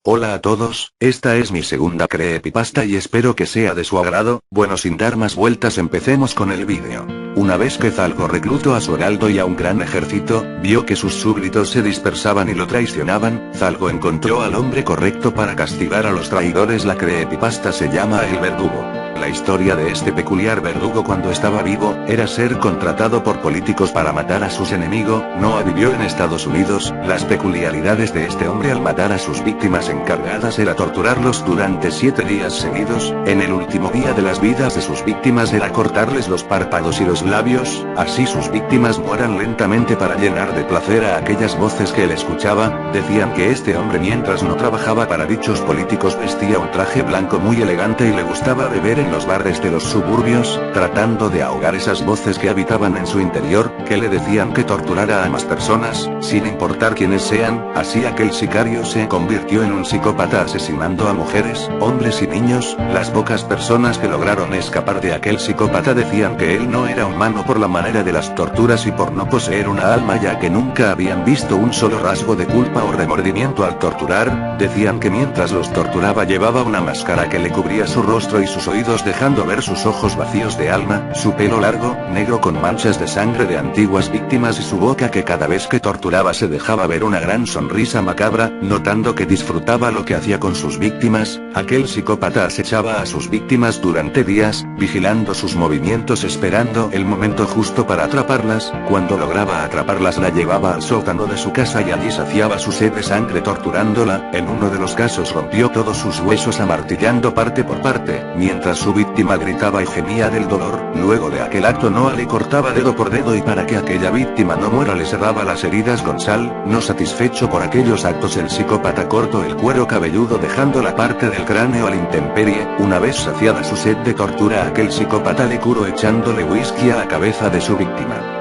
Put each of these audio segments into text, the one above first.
Hola a todos, esta es mi segunda creepypasta y espero que sea de su agrado. Bueno, sin dar más vueltas, empecemos con el vídeo. Una vez que Zalgo reclutó a su heraldo y a un gran ejército, vio que sus súbditos se dispersaban y lo traicionaban. Zalgo encontró al hombre correcto para castigar a los traidores. La creepypasta se llama El Verdugo. La historia de este peculiar verdugo cuando estaba vivo, era ser contratado por políticos para matar a sus enemigos. Noah vivió en Estados Unidos. Las peculiaridades de este hombre al matar a sus víctimas encargadas era torturarlos durante 7 días seguidos. En el último día de las vidas de sus víctimas era cortarles los párpados y los labios, así sus víctimas mueran lentamente para llenar de placer a aquellas voces que él escuchaba. Decían que este hombre, mientras no trabajaba para dichos políticos, vestía un traje blanco muy elegante y le gustaba beber en los bares de los suburbios, tratando de ahogar esas voces que habitaban en su interior, que le decían que torturara a más personas, sin importar quiénes sean. Así aquel sicario se convirtió en un psicópata, asesinando a mujeres, hombres y niños. Las pocas personas que lograron escapar de aquel psicópata decían que él no era humano por la manera de las torturas y por no poseer una alma, ya que nunca habían visto un solo rasgo de culpa o remordimiento al torturar. Decían que mientras los torturaba llevaba una máscara que le cubría su rostro y sus oídos, dejando ver sus ojos vacíos de alma, su pelo largo, negro con manchas de sangre de antiguas víctimas y su boca que cada vez que torturaba se dejaba ver una gran sonrisa macabra. Notando que disfrutaba lo que hacía con sus víctimas, aquel psicópata acechaba a sus víctimas durante días, vigilando sus movimientos, esperando el momento justo para atraparlas. Cuando lograba atraparlas, la llevaba al sótano de su casa y allí saciaba su sed de sangre torturándola. En uno de los casos rompió todos sus huesos amartillando parte por parte, mientras su víctima gritaba y gemía del dolor. Luego de aquel acto, Noah le cortaba dedo por dedo y para que aquella víctima no muera le cerraba las heridas con sal. No satisfecho por aquellos actos, el psicópata cortó el cuero cabelludo dejando la parte del cráneo a la intemperie. Una vez saciada su sed de tortura, aquel psicópata le curó echándole whisky a la cabeza de su víctima.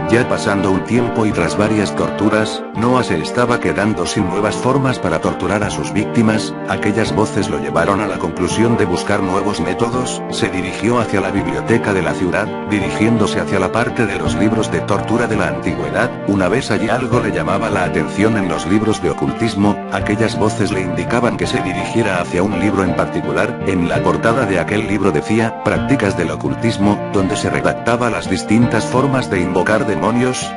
Ya pasando un tiempo y tras varias torturas, Noah se estaba quedando sin nuevas formas para torturar a sus víctimas. Aquellas voces lo llevaron a la conclusión de buscar nuevos métodos. Se dirigió hacia la biblioteca de la ciudad, dirigiéndose hacia la parte de los libros de tortura de la antigüedad. Una vez allí, algo le llamaba la atención en los libros de ocultismo. Aquellas voces le indicaban que se dirigiera hacia un libro en particular. En la portada de aquel libro decía "Prácticas del ocultismo", donde se redactaba las distintas formas de invocar demonios.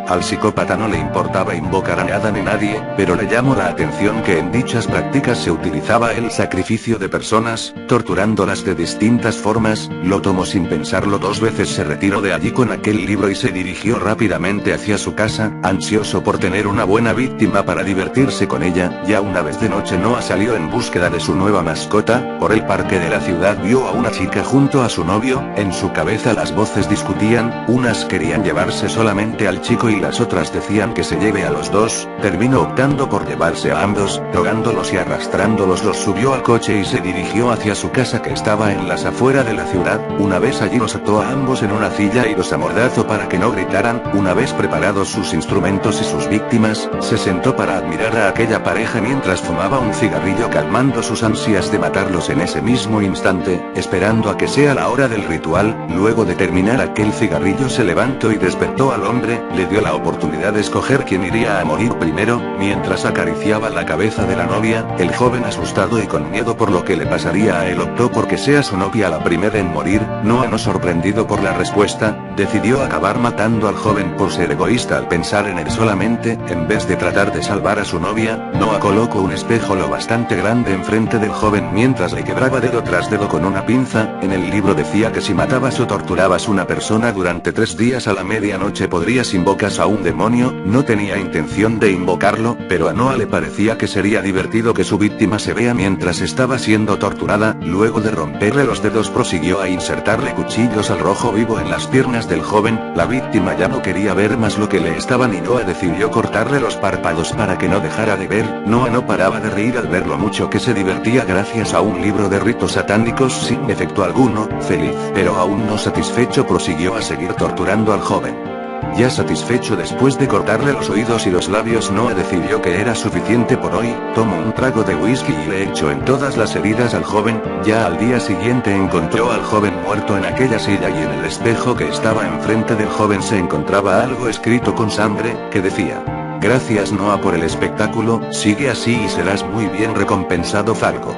Al psicópata no le importaba invocar a nada ni nadie, pero le llamó la atención que en dichas prácticas se utilizaba el sacrificio de personas, torturándolas de distintas formas. Lo tomó sin pensarlo 2 veces, se retiró de allí con aquel libro y se dirigió rápidamente hacia su casa, ansioso por tener una buena víctima para divertirse con ella. Ya una vez de noche, Noah salió en búsqueda de su nueva mascota. Por el parque de la ciudad vio a una chica junto a su novio. En su cabeza las voces discutían, unas querían llevarse solamente al chico y las otras decían que se lleve a los dos. Terminó optando por llevarse a ambos, drogándolos y arrastrándolos los subió al coche y se dirigió hacia su casa, que estaba en las afueras de la ciudad. Una vez allí los ató a ambos en una silla y los amordazó para que no gritaran. Una vez preparados sus instrumentos y sus víctimas, se sentó para admirar a aquella pareja mientras fumaba un cigarrillo, calmando sus ansias de matarlos en ese mismo instante, esperando a que sea la hora del ritual. Luego de terminar aquel cigarrillo, se levantó y despertó al hombre. Le dio la oportunidad de escoger quién iría a morir primero. Mientras acariciaba la cabeza de la novia, el joven, asustado y con miedo por lo que le pasaría a él, optó por que sea su novia la primera en morir. Noah, no sorprendido por la respuesta, decidió acabar matando al joven por ser egoísta al pensar en él solamente. En vez de tratar de salvar a su novia, Noah colocó un espejo lo bastante grande enfrente del joven mientras le quebraba dedo tras dedo con una pinza. En el libro decía que si matabas o torturabas una persona durante 3 días a la medianoche podrías invocas a un demonio. No tenía intención de invocarlo, pero a Noah le parecía que sería divertido que su víctima se vea mientras estaba siendo torturada. Luego de romperle los dedos, prosiguió a insertarle cuchillos al rojo vivo en las piernas del joven. La víctima ya no quería ver más lo que le estaban y Noah decidió cortarle los párpados para que no dejara de ver. Noah no paraba de reír al ver lo mucho que se divertía gracias a un libro de ritos satánicos sin efecto alguno. Feliz, pero aún no satisfecho, prosiguió a seguir torturando al joven. Ya satisfecho después de cortarle los oídos y los labios, Noah decidió que era suficiente por hoy. Tomó un trago de whisky y le echó en todas las heridas al joven. Ya al día siguiente encontró al joven muerto en aquella silla y en el espejo que estaba enfrente del joven se encontraba algo escrito con sangre, que decía: Gracias Noah por el espectáculo, sigue así y serás muy bien recompensado Falco.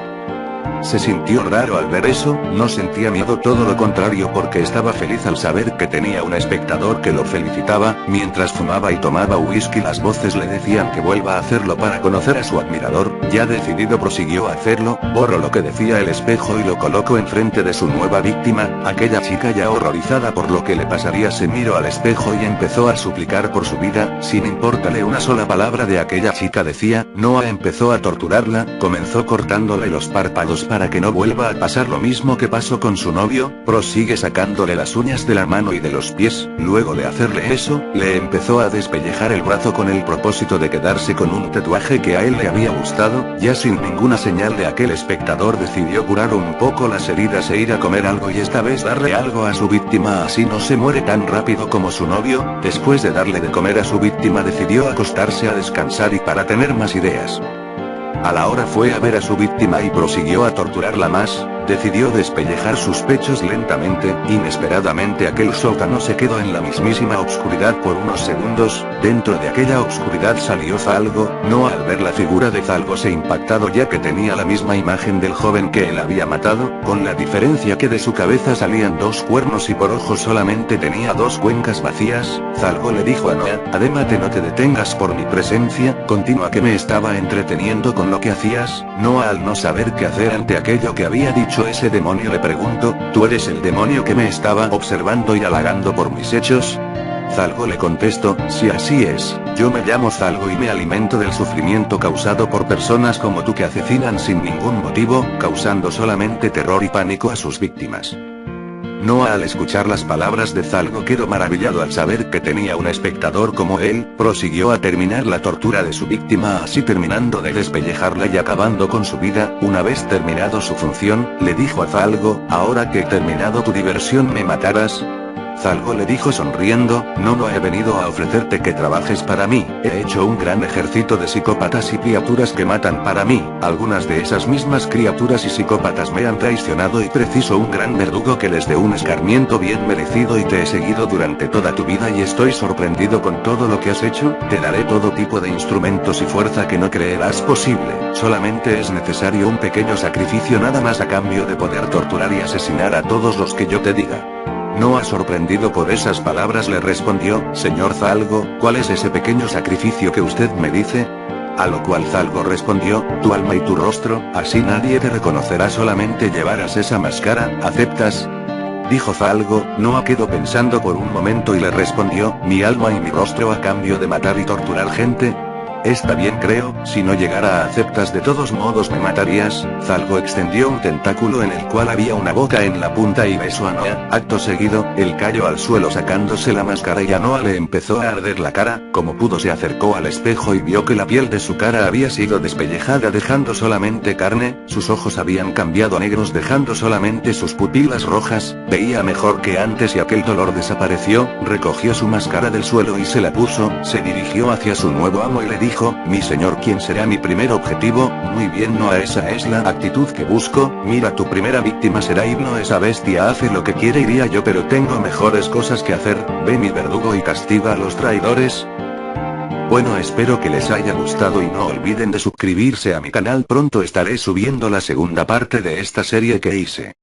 Se sintió raro al ver eso, no sentía miedo, todo lo contrario, porque estaba feliz al saber que tenía un espectador que lo felicitaba. Mientras fumaba y tomaba whisky, las voces le decían que vuelva a hacerlo para conocer a su admirador. Ya decidido prosiguió a hacerlo, borró lo que decía el espejo y lo colocó enfrente de su nueva víctima. Aquella chica, ya horrorizada por lo que le pasaría, se miró al espejo y empezó a suplicar por su vida, sin importarle una sola palabra de aquella chica decía. Noah empezó a torturarla, comenzó cortándole los párpados para que no vuelva a pasar lo mismo que pasó con su novio, prosigue sacándole las uñas de la mano y de los pies. Luego de hacerle eso, le empezó a despellejar el brazo con el propósito de quedarse con un tatuaje que a él le había gustado. Ya sin ninguna señal de aquel espectador, decidió curar un poco las heridas e ir a comer algo, y esta vez darle algo a su víctima, así no se muere tan rápido como su novio. Después de darle de comer a su víctima, decidió acostarse a descansar y para tener más ideas. A la hora fue a ver a su víctima y prosiguió a torturarla más. Decidió despellejar sus pechos lentamente. Inesperadamente aquel sótano se quedó en la mismísima oscuridad por unos segundos. Dentro de aquella oscuridad salió Falco. Noah, al ver la figura de Falco, se impactado, ya que tenía la misma imagen del joven que él había matado, con la diferencia que de su cabeza salían dos cuernos y por ojos solamente tenía dos cuencas vacías. Falco le dijo a Noah: adémate, no te detengas por mi presencia, continúa, que me estaba entreteniendo con lo que hacías. Noah, al no saber qué hacer ante aquello que había dicho ese demonio, le preguntó: ¿tú eres el demonio que me estaba observando y halagando por mis hechos? Falco le contestó: sí, así es, yo me llamo Falco y me alimento del sufrimiento causado por personas como tú que asesinan sin ningún motivo, causando solamente terror y pánico a sus víctimas. Noah, al escuchar las palabras de Falco, quedó maravillado al saber que tenía un espectador como él. Prosiguió a terminar la tortura de su víctima, así terminando de despellejarla y acabando con su vida. Una vez terminado su función, le dijo a Falco: ahora que he terminado tu diversión, ¿me matarás? Falco le dijo sonriendo: no he venido a ofrecerte que trabajes para mí, he hecho un gran ejército de psicópatas y criaturas que matan para mí. Algunas de esas mismas criaturas y psicópatas me han traicionado y preciso un gran verdugo que les dé un escarmiento bien merecido, y te he seguido durante toda tu vida y estoy sorprendido con todo lo que has hecho. Te daré todo tipo de instrumentos y fuerza que no creerás posible, solamente es necesario un pequeño sacrificio nada más a cambio de poder torturar y asesinar a todos los que yo te diga. Noah, sorprendido por esas palabras, le respondió: señor Falco, ¿cuál es ese pequeño sacrificio que usted me dice? A lo cual Falco respondió: tu alma y tu rostro, así nadie te reconocerá, solamente llevarás esa máscara, ¿aceptas? Dijo Falco. Noah quedó pensando por un momento y le respondió: mi alma y mi rostro a cambio de matar y torturar gente. Está bien, creo, si no llegara a aceptas, de todos modos me matarías. Falco extendió un tentáculo en el cual había una boca en la punta y besó a Noah. Acto seguido, él cayó al suelo sacándose la máscara y a Noah le empezó a arder la cara. Como pudo, se acercó al espejo y vio que la piel de su cara había sido despellejada, dejando solamente carne. Sus ojos habían cambiado a negros, dejando solamente sus pupilas rojas. Veía mejor que antes y aquel dolor desapareció. Recogió su máscara del suelo y se la puso. Se dirigió hacia su nuevo amo y le dijo: mi señor, ¿quién será mi primer objetivo? Muy bien, Noah, esa es la actitud que busco. Mira, tu primera víctima será Hipno. Esa bestia hace lo que quiere, iría yo, pero tengo mejores cosas que hacer. Ve mi verdugo y castiga a los traidores. Bueno, espero que les haya gustado y no olviden de suscribirse a mi canal. Pronto estaré subiendo la segunda parte de esta serie que hice.